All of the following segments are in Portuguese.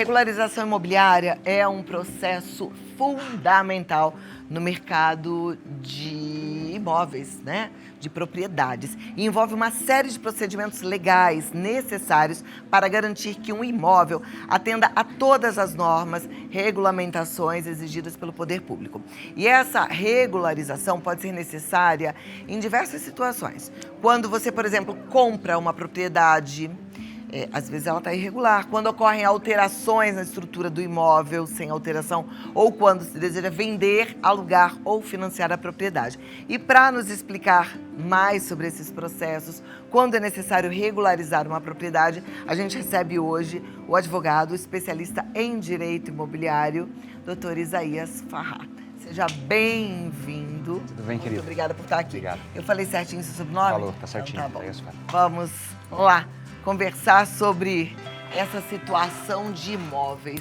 regularização imobiliária é um processo fundamental no mercado de imóveis, né? De propriedades. E envolve uma série de procedimentos legais necessários para garantir que um imóvel atenda a todas as normas, regulamentações exigidas pelo poder público. E essa regularização pode ser necessária em diversas situações. Quando você, por exemplo, compra uma propriedade, às vezes ela está irregular, quando ocorrem alterações na estrutura do imóvel sem alteração, ou quando se deseja vender, alugar ou financiar a propriedade. E para nos explicar mais sobre esses processos, quando é necessário regularizar uma propriedade, a gente recebe hoje o advogado especialista em direito imobiliário, Dr. Isaías Farrá. Seja bem-vindo. Tudo bem, querido? Muito obrigada por estar aqui. Obrigado. Eu falei certinho seu sobrenome? Falou, tá certinho. Então, tá bom. Vamos lá conversar sobre essa situação de imóveis.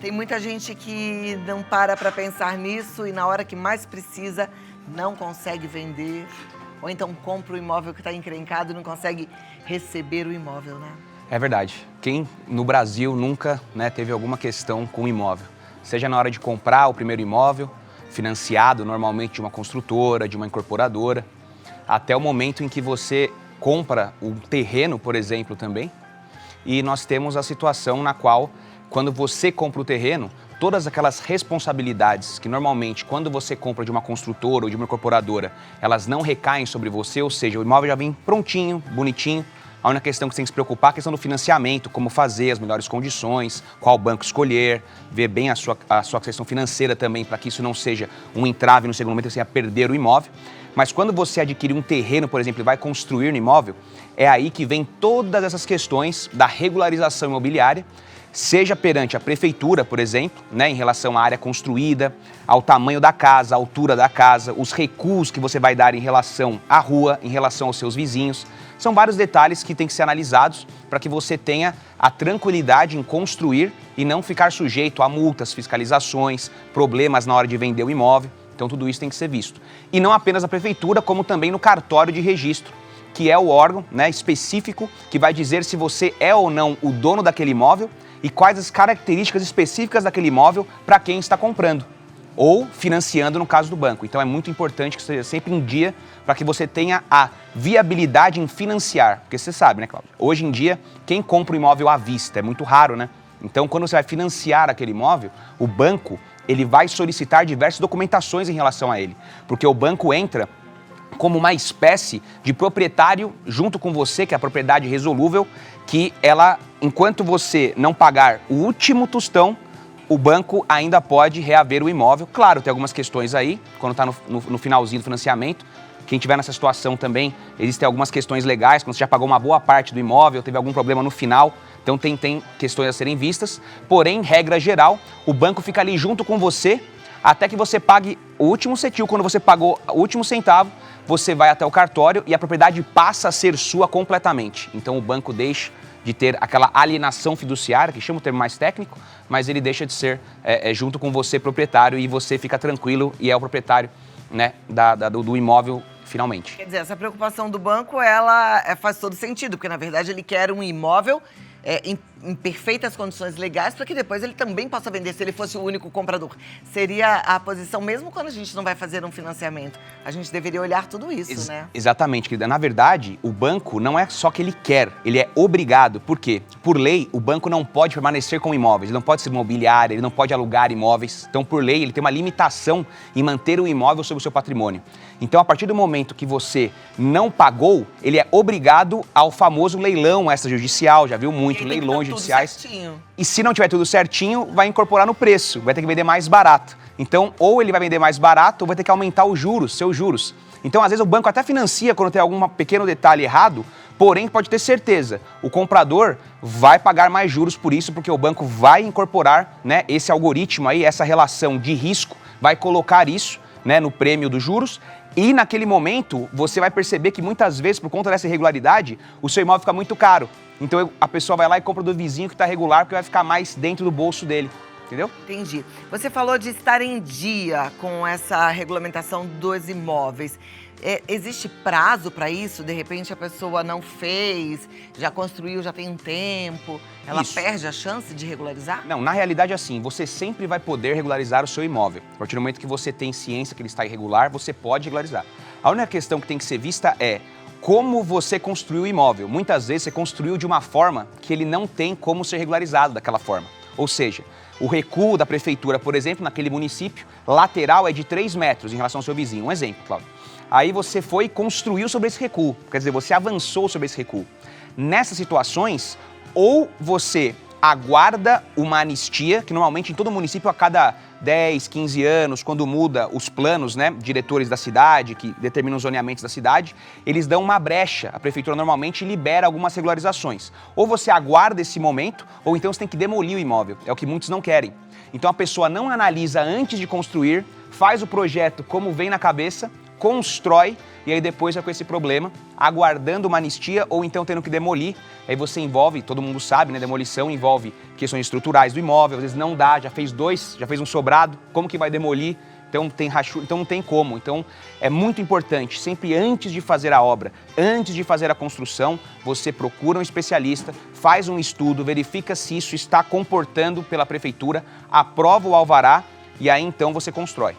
Tem muita gente que não para pensar nisso e na hora que mais precisa não consegue vender, ou então compra o imóvel que está encrencado e não consegue receber o imóvel, né? É verdade. Quem no Brasil nunca, teve alguma questão com o imóvel? Seja na hora de comprar o primeiro imóvel, financiado normalmente de uma construtora, de uma incorporadora, até o momento em que você compra um terreno, por exemplo, também, e nós temos a situação na qual, quando você compra o terreno, todas aquelas responsabilidades que normalmente, quando você compra de uma construtora ou de uma incorporadora, elas não recaem sobre você, ou seja, o imóvel já vem prontinho, bonitinho. A única questão que você tem que se preocupar é a questão do financiamento, como fazer, as melhores condições, qual banco escolher, ver bem a sua questão financeira também, para que isso não seja um entrave no segundo momento, você ia perder o imóvel. Mas quando você adquire um terreno, por exemplo, e vai construir no imóvel, é aí que vem todas essas questões da regularização imobiliária, seja perante a prefeitura, por exemplo, em relação à área construída, ao tamanho da casa, à altura da casa, os recuos que você vai dar em relação à rua, em relação aos seus vizinhos. São vários detalhes que têm que ser analisados para que você tenha a tranquilidade em construir e não ficar sujeito a multas, fiscalizações, problemas na hora de vender o imóvel. Então tudo isso tem que ser visto. E não apenas a prefeitura, como também no cartório de registro, que é o órgão específico que vai dizer se você é ou não o dono daquele imóvel e quais as características específicas daquele imóvel para quem está comprando ou financiando no caso do banco. Então é muito importante que esteja sempre em dia para que você tenha a viabilidade em financiar. Porque você sabe, Cláudio? Hoje em dia, quem compra o imóvel à vista é muito raro, né? Então quando você vai financiar aquele imóvel, o banco ele vai solicitar diversas documentações em relação a ele, porque o banco entra como uma espécie de proprietário junto com você, que é a propriedade resolúvel, que ela, enquanto você não pagar o último tostão, o banco ainda pode reaver o imóvel. Claro, tem algumas questões aí, quando está no finalzinho do financiamento. Quem estiver nessa situação também, existem algumas questões legais, quando você já pagou uma boa parte do imóvel, teve algum problema no final, então tem questões a serem vistas. Porém, regra geral, o banco fica ali junto com você até que você pague o último cetil. Quando você pagou o último centavo, você vai até o cartório e a propriedade passa a ser sua completamente. Então o banco deixa de ter aquela alienação fiduciária, que chama o termo mais técnico, mas ele deixa de ser junto com você proprietário e você fica tranquilo e é o proprietário do imóvel finalmente. Quer dizer, essa preocupação do banco, ela faz todo sentido, porque na verdade ele quer um imóvel em perfeitas condições legais para que depois ele também possa vender, se ele fosse o único comprador. Seria a posição, mesmo quando a gente não vai fazer um financiamento, a gente deveria olhar tudo isso, né? Exatamente, querida. Na verdade, o banco não é só que ele quer, ele é obrigado. Por quê? Por lei, o banco não pode permanecer com imóveis, ele não pode ser imobiliário, ele não pode alugar imóveis. Então, por lei, ele tem uma limitação em manter o imóvel sob o seu patrimônio. Então, a partir do momento que você não pagou, ele é obrigado ao famoso leilão extrajudicial, já viu muito, leilões judiciais. Certinho. E se não tiver tudo certinho, vai incorporar no preço, vai ter que vender mais barato. Então, ou ele vai vender mais barato, ou vai ter que aumentar os juros, seus juros. Então, às vezes, o banco até financia quando tem algum pequeno detalhe errado, porém, pode ter certeza, o comprador vai pagar mais juros por isso, porque o banco vai incorporar esse algoritmo aí, essa relação de risco, vai colocar isso no prêmio dos juros. E naquele momento, você vai perceber que muitas vezes, por conta dessa irregularidade, o seu imóvel fica muito caro. Então a pessoa vai lá e compra do vizinho que está regular, porque vai ficar mais dentro do bolso dele. entendeu? Entendi. Você falou de estar em dia com essa regulamentação dos imóveis. Existe prazo para isso? De repente a pessoa não fez, já construiu, já tem um tempo, ela Isso. perde a chance de regularizar? Não, na realidade é assim, você sempre vai poder regularizar o seu imóvel. A partir do momento que você tem ciência que ele está irregular, você pode regularizar. A única questão que tem que ser vista é como você construiu o imóvel. Muitas vezes você construiu de uma forma que ele não tem como ser regularizado daquela forma. Ou seja, o recuo da prefeitura, por exemplo, naquele município, lateral é de 3 metros em relação ao seu vizinho. Um exemplo, Cláudio. Aí você foi e construiu sobre esse recuo, quer dizer, você avançou sobre esse recuo. Nessas situações, ou você aguarda uma anistia, que normalmente em todo município a cada 10, 15 anos, quando muda os planos, né, diretores da cidade, que determinam os zoneamentos da cidade, eles dão uma brecha. A prefeitura normalmente libera algumas regularizações. Ou você aguarda esse momento, ou então você tem que demolir o imóvel. É o que muitos não querem. Então a pessoa não analisa antes de construir, faz o projeto como vem na cabeça, constrói e aí depois vai com esse problema, aguardando uma anistia ou então tendo que demolir. Aí você envolve, todo mundo sabe, né? Demolição envolve questões estruturais do imóvel, às vezes não dá, já fez 2, já fez um sobrado, como que vai demolir? Então tem rachura, então não tem como. Então é muito importante, sempre antes de fazer a obra, antes de fazer a construção, você procura um especialista, faz um estudo, verifica se isso está comportando pela prefeitura, aprova o alvará e aí então você constrói.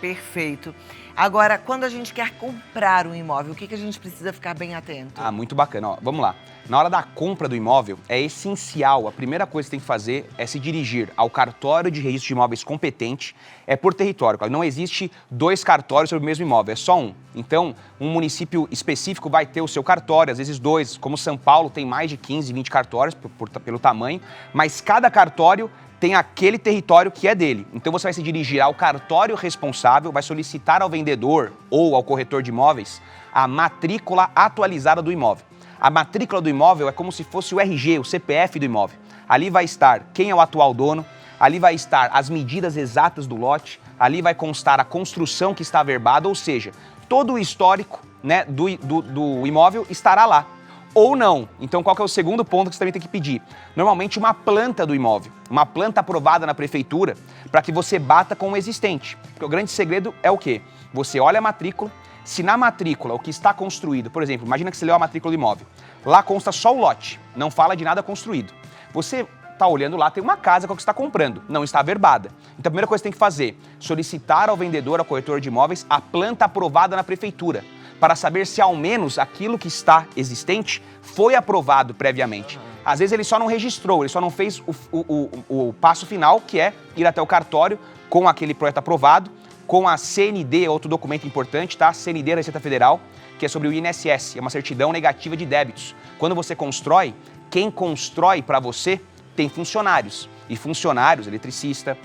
Perfeito. Agora, quando a gente quer comprar um imóvel, o que a gente precisa ficar bem atento? Ah, muito bacana. Ó, vamos lá. Na hora da compra do imóvel, é essencial, a primeira coisa que você tem que fazer é se dirigir ao cartório de registro de imóveis competente, é por território. Não existe 2 cartórios sobre o mesmo imóvel, é só um. Então, um município específico vai ter o seu cartório, às vezes 2, como São Paulo tem mais de 15, 20 cartórios pelo tamanho, mas cada cartório tem aquele território que é dele. Então você vai se dirigir ao cartório responsável, vai solicitar ao vendedor ou ao corretor de imóveis a matrícula atualizada do imóvel. A matrícula do imóvel é como se fosse o RG, o CPF do imóvel. Ali vai estar quem é o atual dono, ali vai estar as medidas exatas do lote, ali vai constar a construção que está averbada, ou seja, todo o histórico, né, do imóvel estará lá. Ou não. Então, qual que é o segundo ponto que você também tem que pedir? Normalmente, uma planta do imóvel. Uma planta aprovada na prefeitura para que você bata com o existente. Porque o grande segredo é o quê? Você olha a matrícula, se na matrícula o que está construído, por exemplo, imagina que você leu a matrícula do imóvel, lá consta só o lote, não fala de nada construído. Você está olhando lá, tem uma casa com o que você está comprando, não está averbada. Então, a primeira coisa que você tem que fazer, solicitar ao vendedor, ao corretor de imóveis, a planta aprovada na prefeitura, para saber se ao menos aquilo que está existente foi aprovado previamente. Às vezes ele só não registrou, ele só não fez o passo final, que é ir até o cartório com aquele projeto aprovado, com a CND, outro documento importante, tá? CND da Receita Federal, que é sobre o INSS, é uma certidão negativa de débitos. Quando você constrói, quem constrói para você tem funcionários. E funcionários, eletricista,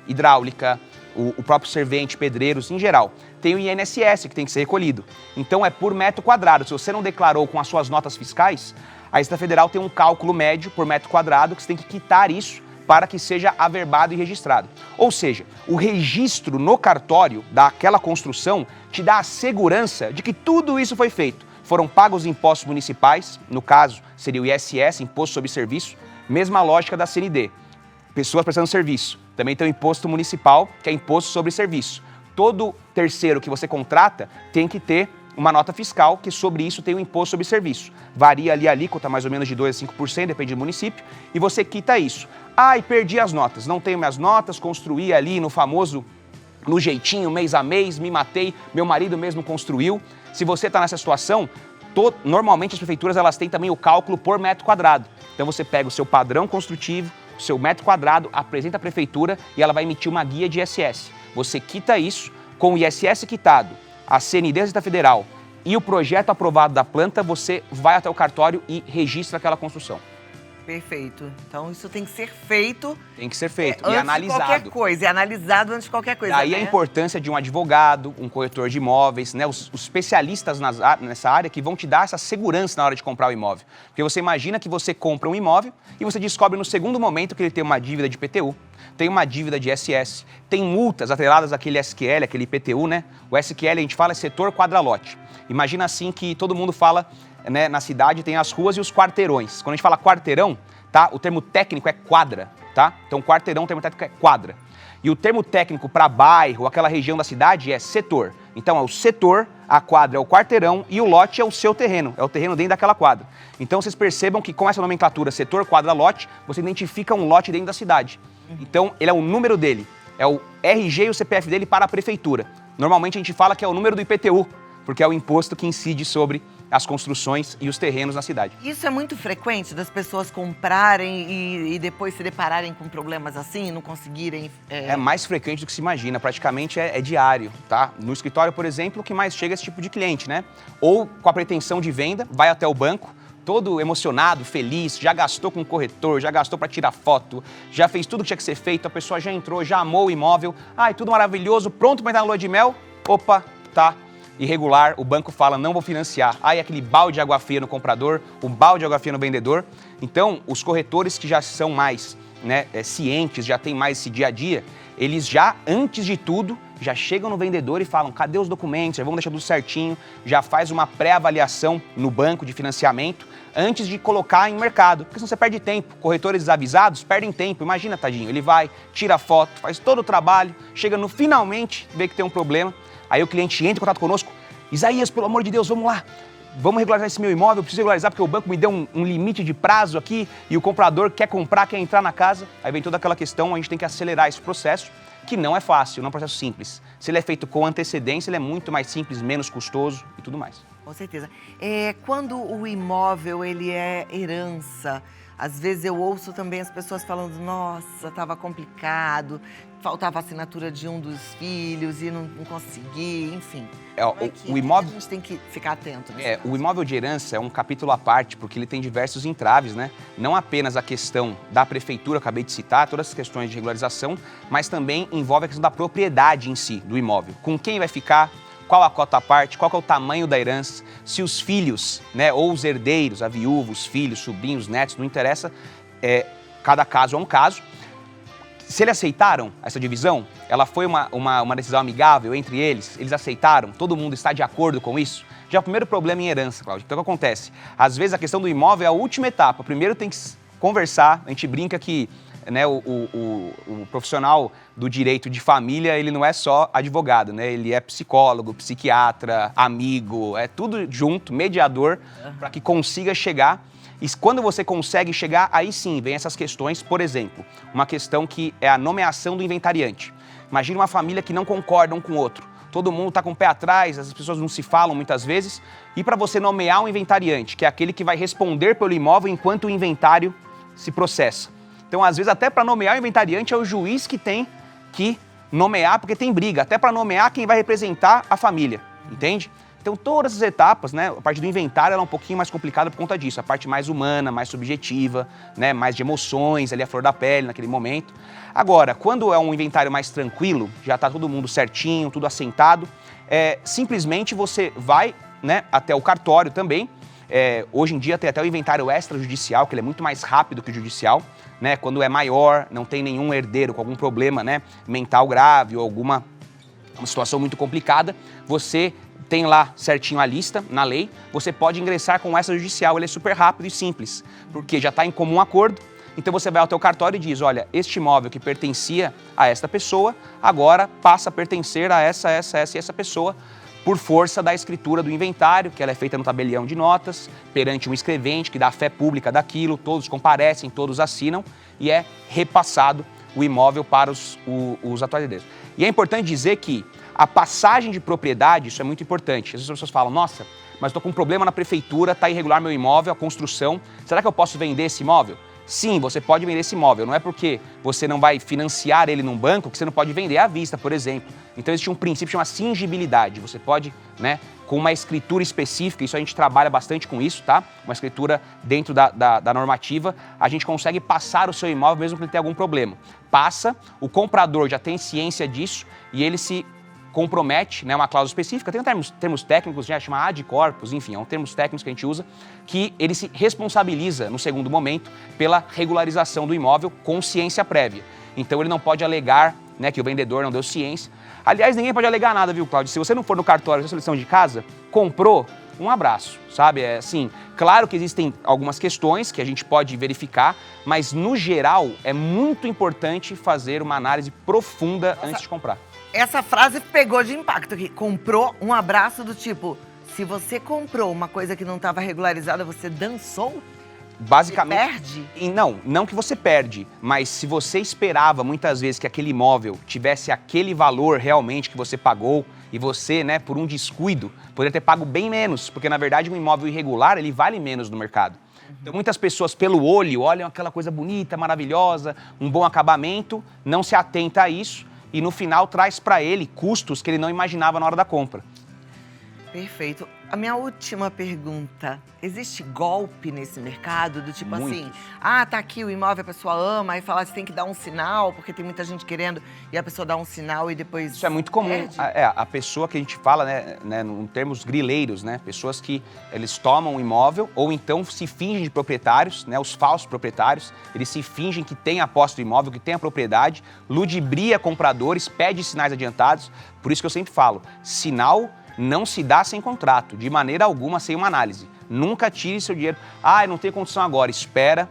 hidráulica, o próprio servente, pedreiros, em geral. Tem o INSS que tem que ser recolhido. Então é por metro quadrado. Se você não declarou com as suas notas fiscais, a Receita Federal tem um cálculo médio por metro quadrado que você tem que quitar isso para que seja averbado e registrado. Ou seja, o registro no cartório daquela construção te dá a segurança de que tudo isso foi feito. Foram pagos impostos municipais, no caso seria o ISS, Imposto sobre Serviço, mesma lógica da CND. Pessoas prestando serviço. Também tem o imposto municipal, que é imposto sobre serviço. Todo terceiro que você contrata tem que ter uma nota fiscal, que sobre isso tem o imposto sobre serviço. Varia ali a alíquota, mais ou menos de 2% a 5%, depende do município, e você quita isso. Ah, e perdi as notas. Não tenho minhas notas, construí ali no jeitinho, mês a mês, me matei, meu marido mesmo construiu. Se você está nessa situação, normalmente as prefeituras elas têm também o cálculo por metro quadrado. Então você pega o seu padrão construtivo, o seu metro quadrado, apresenta à prefeitura e ela vai emitir uma guia de ISS. Você quita isso, com o ISS quitado, a CND da Receita Federal e o projeto aprovado da planta, você vai até o cartório e registra aquela construção. Perfeito. Então isso tem que ser feito. Tem que ser feito antes e analisado. De qualquer coisa, é analisado antes de qualquer coisa. Daí né? a importância de um advogado, um corretor de imóveis, né? Os especialistas nessa área que vão te dar essa segurança na hora de comprar o imóvel. Porque você imagina que você compra um imóvel e você descobre no segundo momento que ele tem uma dívida de IPTU, tem uma dívida de ISS, tem multas atreladas àquele SQL, aquele IPTU, né? O SQL a gente fala é setor quadralote. Imagina assim que todo mundo fala, né, na cidade tem as ruas e os quarteirões. Quando a gente fala quarteirão, tá? O termo técnico é quadra, tá? Então, quarteirão, o termo técnico é quadra. E o termo técnico para bairro, aquela região da cidade, é setor. Então, é o setor, a quadra é o quarteirão e o lote é o seu terreno, é o terreno dentro daquela quadra. Então, vocês percebam que com essa nomenclatura setor, quadra, lote, você identifica um lote dentro da cidade. Então, ele é o número dele, é o RG e o CPF dele para a prefeitura. Normalmente, a gente fala que é o número do IPTU, porque é o imposto que incide sobre as construções e os terrenos na cidade. Isso é muito frequente das pessoas comprarem e depois se depararem com problemas assim, não conseguirem... É mais frequente do que se imagina, praticamente é diário, tá? No escritório, por exemplo, o que mais chega é esse tipo de cliente, né? Ou com a pretensão de venda, vai até o banco, todo emocionado, feliz, já gastou com o corretor, já gastou para tirar foto, já fez tudo que tinha que ser feito, a pessoa já entrou, já amou o imóvel, ai, tudo maravilhoso, pronto para entrar na lua de mel, opa, tá irregular, o banco fala, não vou financiar. Aí aquele balde de água fria no comprador, o balde de água fria no vendedor. Então, os corretores que já são mais cientes, já têm mais esse dia a dia, eles já, antes de tudo, já chegam no vendedor e falam, cadê os documentos, já vão deixar tudo certinho, já faz uma pré-avaliação no banco de financiamento, antes de colocar em mercado, porque senão você perde tempo. Corretores desavisados perdem tempo, imagina, tadinho, ele vai, tira a foto, faz todo o trabalho, chega no finalmente, vê que tem um problema, aí o cliente entra em contato conosco, Isaías, pelo amor de Deus, vamos lá, vamos regularizar esse meu imóvel, eu preciso regularizar porque o banco me deu um limite de prazo aqui e o comprador quer comprar, quer entrar na casa. Aí vem toda aquela questão, a gente tem que acelerar esse processo, que não é fácil, não é um processo simples. Se ele é feito com antecedência, ele é muito mais simples, menos custoso e tudo mais. Com certeza. Quando o imóvel ele é herança, às vezes eu ouço também as pessoas falando, nossa, estava complicado, faltava a assinatura de um dos filhos e não consegui, enfim. O imóvel... A gente tem que ficar atento. O imóvel de herança é um capítulo à parte, porque ele tem diversos entraves, né? Não apenas a questão da prefeitura, acabei de citar, todas as questões de regularização, mas também envolve a questão da propriedade em si, do imóvel. Com quem vai ficar, qual a cota à parte, qual que é o tamanho da herança, se os filhos, né, ou os herdeiros, a viúva, os filhos, sobrinhos, netos, não interessa, cada caso é um caso. Se eles aceitaram essa divisão, ela foi uma decisão amigável entre eles aceitaram, todo mundo está de acordo com isso? Já é o primeiro problema em herança, Cláudio. Então o que acontece? Às vezes a questão do imóvel é a última etapa, primeiro tem que conversar, a gente brinca que né, o profissional do direito de família, ele não é só advogado, né? Ele é psicólogo, psiquiatra, amigo, é tudo junto, mediador, para que consiga chegar. E quando você consegue chegar, aí sim, vem essas questões, por exemplo, uma questão que é a nomeação do inventariante. Imagina uma família que não concorda um com o outro. Todo mundo está com o pé atrás, as pessoas não se falam muitas vezes. E para você nomear um inventariante, que é aquele que vai responder pelo imóvel enquanto o inventário se processa. Então, às vezes, até para nomear o inventariante é o juiz que tem que nomear, porque tem briga, até para nomear quem vai representar a família, entende? Então, todas as etapas, né, a parte do inventário ela é um pouquinho mais complicada por conta disso, a parte mais humana, mais subjetiva, né, mais de emoções, ali a flor da pele naquele momento. Agora, quando é um inventário mais tranquilo, já está todo mundo certinho, tudo assentado, simplesmente você vai, né, até o cartório também. Hoje em dia tem até o inventário extrajudicial, que ele é muito mais rápido que o judicial, né? Quando é maior, não tem nenhum herdeiro com algum problema, né, mental grave ou uma situação muito complicada, você tem lá certinho a lista na lei, você pode ingressar com o extrajudicial, ele é super rápido e simples, porque já está em comum acordo. Então você vai ao teu cartório e diz, olha, este imóvel que pertencia a esta pessoa, agora passa a pertencer a essa e essa pessoa, por força da escritura do inventário, que ela é feita no tabelião de notas, perante um escrevente que dá a fé pública daquilo, todos comparecem, todos assinam, e é repassado o imóvel para os atuais herdeiros. E é importante dizer que a passagem de propriedade, isso é muito importante. As pessoas falam, nossa, mas estou com um problema na prefeitura, está irregular meu imóvel, a construção, será que eu posso vender esse imóvel? Sim, você pode vender esse imóvel, não é porque você não vai financiar ele num banco que você não pode vender à vista, por exemplo. Então existe um princípio chamado cingibilidade, você pode, né, com uma escritura específica, isso a gente trabalha bastante com isso, tá? Uma escritura dentro da normativa, a gente consegue passar o seu imóvel mesmo que ele tenha algum problema. Passa, o comprador já tem ciência disso e ele se compromete, né, uma cláusula específica, tem termos técnicos, já chama ad corpus, enfim, é um termos técnicos que a gente usa, que ele se responsabiliza, no segundo momento, pela regularização do imóvel com ciência prévia. Então ele não pode alegar, né, que o vendedor não deu ciência. Aliás, ninguém pode alegar nada, viu, Cláudio? Se você não for no cartório fazer a solução de casa, comprou, um abraço, sabe? É assim, claro que existem algumas questões que a gente pode verificar, mas no geral é muito importante fazer uma análise profunda antes de comprar. Essa frase pegou de impacto aqui. Comprou um abraço do tipo, se você comprou uma coisa que não estava regularizada, você dançou? Basicamente, Você perde? E não que você perde, mas se você esperava muitas vezes que aquele imóvel tivesse aquele valor realmente que você pagou e você, né, por um descuido, poderia ter pago bem menos, porque na verdade um imóvel irregular, ele vale menos no mercado. Então muitas pessoas pelo olho olham aquela coisa bonita, maravilhosa, um bom acabamento, não se atenta a isso e no final traz para ele custos que ele não imaginava na hora da compra. Perfeito. A minha última pergunta, existe golpe nesse mercado? Do tipo Muitos. assim, tá aqui o imóvel, a pessoa ama, aí fala, você tem que dar um sinal, porque tem muita gente querendo, e a pessoa dá um sinal e depois Isso é muito comum. perde? A pessoa que a gente fala, né, em termos grileiros, né, pessoas que eles tomam o imóvel ou então se fingem de proprietários, né, os falsos proprietários, eles se fingem que têm a posse do imóvel, que têm a propriedade, ludibria compradores, pede sinais adiantados. Por isso que eu sempre falo, sinal não se dá sem contrato, de maneira alguma sem uma análise. Nunca tire seu dinheiro. Eu não tenho condição agora. Espera,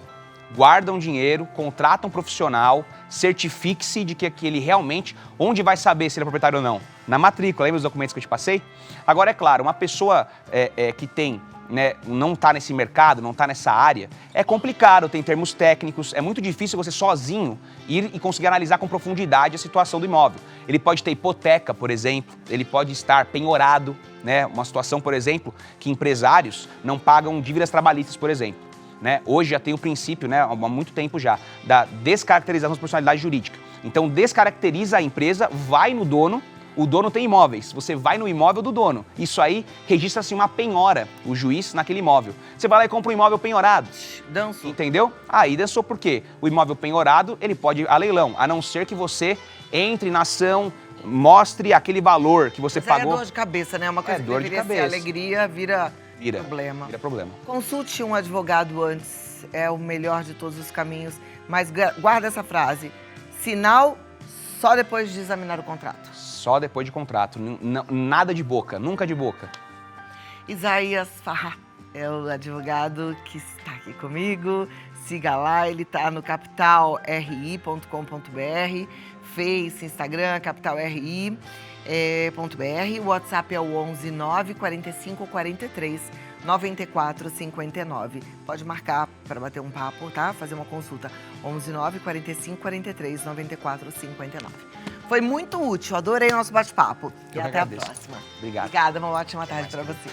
guarda um dinheiro, contrata um profissional, certifique-se de que ele realmente... Onde vai saber se ele é proprietário ou não? Na matrícula, lembra os documentos que eu te passei? Agora, é claro, uma pessoa que tem... Né, não está nesse mercado, não está nessa área, é complicado, tem termos técnicos, é muito difícil você sozinho ir e conseguir analisar com profundidade a situação do imóvel. Ele pode ter hipoteca, por exemplo, ele pode estar penhorado, né, uma situação, por exemplo, que empresários não pagam dívidas trabalhistas, por exemplo. Né? Hoje já tem o princípio, né, há muito tempo já, da descaracterização da personalidade jurídica. Então descaracteriza a empresa, vai no dono. O dono tem imóveis, você vai no imóvel do dono. Isso aí registra-se uma penhora, o juiz naquele imóvel. Você vai lá e compra um imóvel penhorado. Dançou. Entendeu? Aí dançou por quê? O imóvel penhorado, ele pode ir a leilão, a não ser que você entre na ação, mostre aquele valor que você Mas aí pagou. é dor de cabeça, né? Uma coisa que dor de deveria ser cabeça. alegria, vira problema. Vira problema. Consulte um advogado antes, é o melhor de todos os caminhos. Mas guarda essa frase, sinal só depois de examinar o contrato. Só depois de contrato, nada de boca, nunca de boca. Isaías Farrá é o advogado que está aqui comigo. Siga lá, ele está no capitalri.com.br, Face, Instagram, capitalri.br. O WhatsApp é o 11 9 45 43 94 59. Pode marcar para bater um papo, tá? Fazer uma consulta. 11 9 45 43 94 59. Foi muito útil, adorei o nosso bate-papo. E até a próxima. Obrigado. Obrigada, uma ótima tarde para você.